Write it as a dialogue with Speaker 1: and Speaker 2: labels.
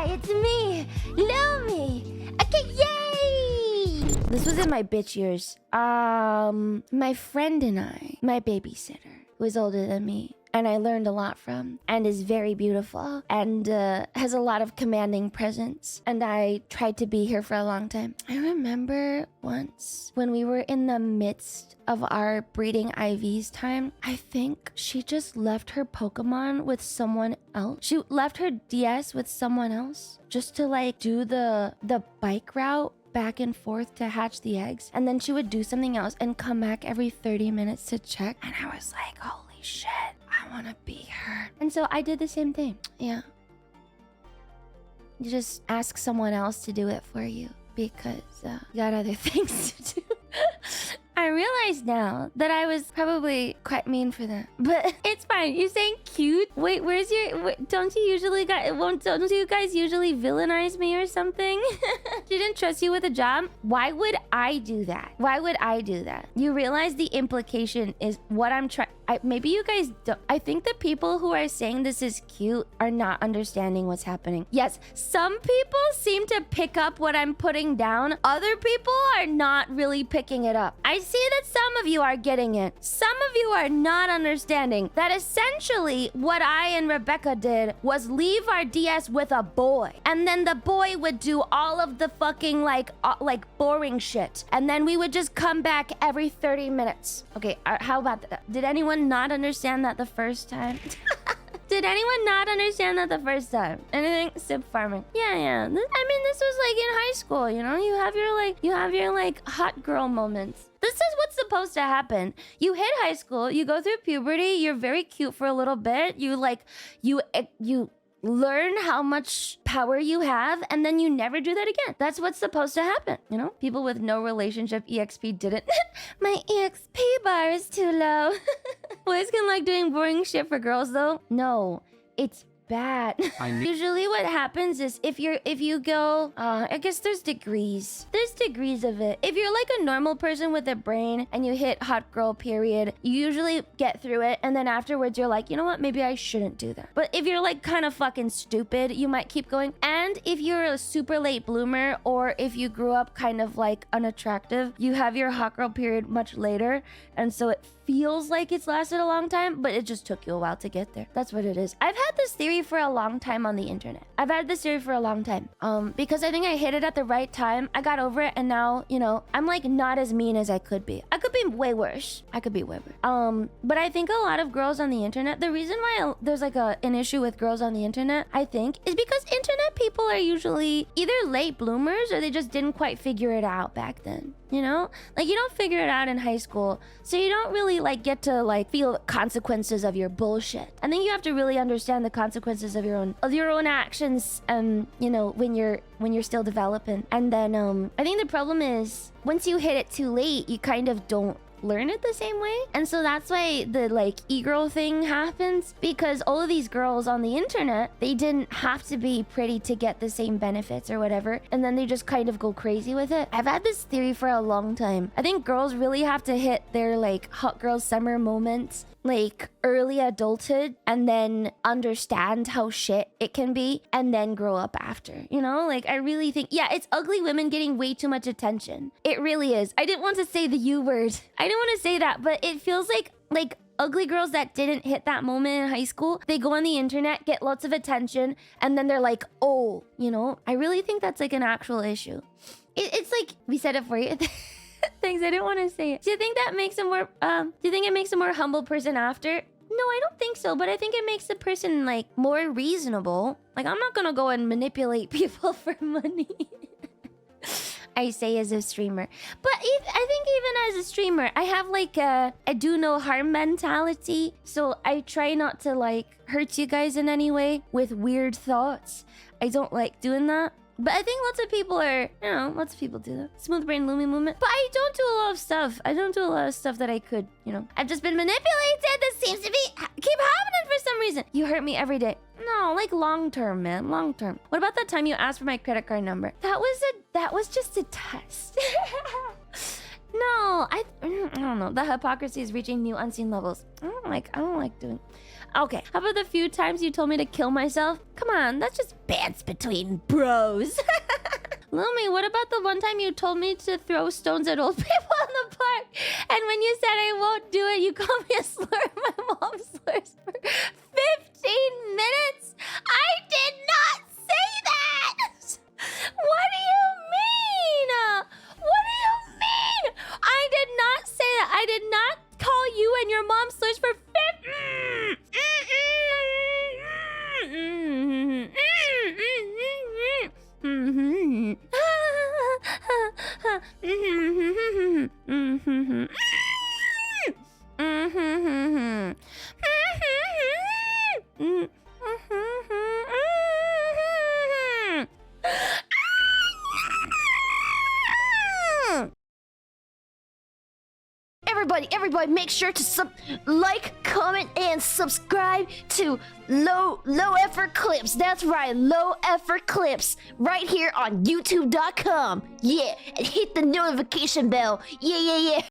Speaker 1: Hi, it's me, Lumi. Okay, yay! This was in my bitch years. My friend and I, my babysitter, was older than me, and I learned a lot from, and is very beautiful, and has a lot of commanding presence. And I tried to be here for a long time. I remember once when we were in the midst of our breeding IVs time, I think she just left her Pokemon with someone else. She left her DS with someone else just to like do the bike route back and forth to hatch the eggs. And then she would do something else and come back every 30 minutes to check. And I was like, holy shit, I want to be her. And so I did the same thing. Yeah. You just ask someone else to do it for you because you got other things to do. I realize now that I was probably quite mean for that, but it's fine. You're saying cute? Wait, where's your? Don't you guys usually villainize me or something? She didn't trust you with a job. Why would I do that? Why would I do that? You realize the implication is what I'm trying. Maybe you guys don't. I think the people who are saying this is cute are not understanding what's happening. Yes, some people seem to pick up what I'm putting down. Other people are not really picking it up. I see that some of you are getting it. Some of you are not understanding that essentially what I and Rebecca did was leave our DS with a boy. And then the boy would do all of the fucking like boring shit. And then we would just come back every 30 minutes. Okay, how about that? Did anyone not understand that the first time? Did anyone not understand that the first time? Anything? Sip farming. Yeah. I mean, this was like in high school, you know? You have your hot girl moments. This is what's supposed to happen. You hit high school, you go through puberty, you're very cute for a little bit. You learn how much power you have, and then you never do that again. That's what's supposed to happen, you know? People with no relationship EXP didn't. My EXP bar is too low. Boys can like doing boring shit for girls though. No, it's bad. Usually what happens is if you go I guess there's degrees of it. If you're like a normal person with a brain and you hit hot girl period, you usually get through it, and then afterwards you're like, you know what, maybe I shouldn't do that. But if you're like kind of fucking stupid, you might keep going. And if you're a super late bloomer, or if you grew up kind of like unattractive, you have your hot girl period much later, and so it feels like it's lasted a long time, but it just took you a while to get there. That's what it is. I've had this theory for a long time on the internet. Because I think I hit it at the right time. I got over it, and now, you know, I'm like not as mean as I could be. I could be way worse. But I think a lot of girls on the internet, the reason why there's like an issue with girls on the internet, I think, is because internet people are usually either late bloomers or they just didn't quite figure it out back then. You know, like you don't figure it out in high school, so you don't really like get to like feel the consequences of your bullshit. I think you have to really understand the consequences of your own actions, you know, when you're still developing. And then I think the problem is once you hit it too late, you kind of don't learn it the same way. And so that's why the like e-girl thing happens, because all of these girls on the internet, they didn't have to be pretty to get the same benefits or whatever, and then they just kind of go crazy with it. I've had this theory for a long time. I think girls really have to hit their like hot girl summer moments like early adulthood, and then understand how shit it can be, and then grow up after, you know? Like I really think, yeah, it's ugly women getting way too much attention. It really is. I didn't want to say the U word. I didn't want to say that, but it feels like ugly girls that didn't hit that moment in high school, they go on the internet, get lots of attention, and then they're like, oh, you know? I really think that's like an actual issue. It's like, we said it for you. Thanks, I didn't want to say it. Do you think that makes a more humble person after? No, I don't think so, but I think it makes the person like more reasonable. Like I'm not gonna go and manipulate people for money. I say as a streamer, but I think even as a streamer, I have like a do no harm mentality, so I try not to like hurt you guys in any way with weird thoughts. I don't like doing that. But I think lots of people do that. Smooth brain Lumi movement. But I don't do a lot of stuff. That I could, you know. I've just been manipulated. This seems to keep happening for some reason. You hurt me every day. No, like long term, man. Long term. What about that time you asked for my credit card number? That was just a test. No, I don't know. The hypocrisy is reaching new unseen levels. I don't like doing. Okay, how about the few times you told me to kill myself? Come on, that's just bands between bros. Lumi, what about the one time you told me to throw stones at old people in the park? And when you said I won't do it, you called me a slur. My mom slurs for 15 minutes? I did not say that! What do you mean? What do you mean? I did not say that. I did not call you and your mom slurs for 15... Everybody, make sure to like, comment, and subscribe to Low Effort Clips. That's right, Low Effort Clips, right here on YouTube.com. Yeah, and hit the notification bell. Yeah.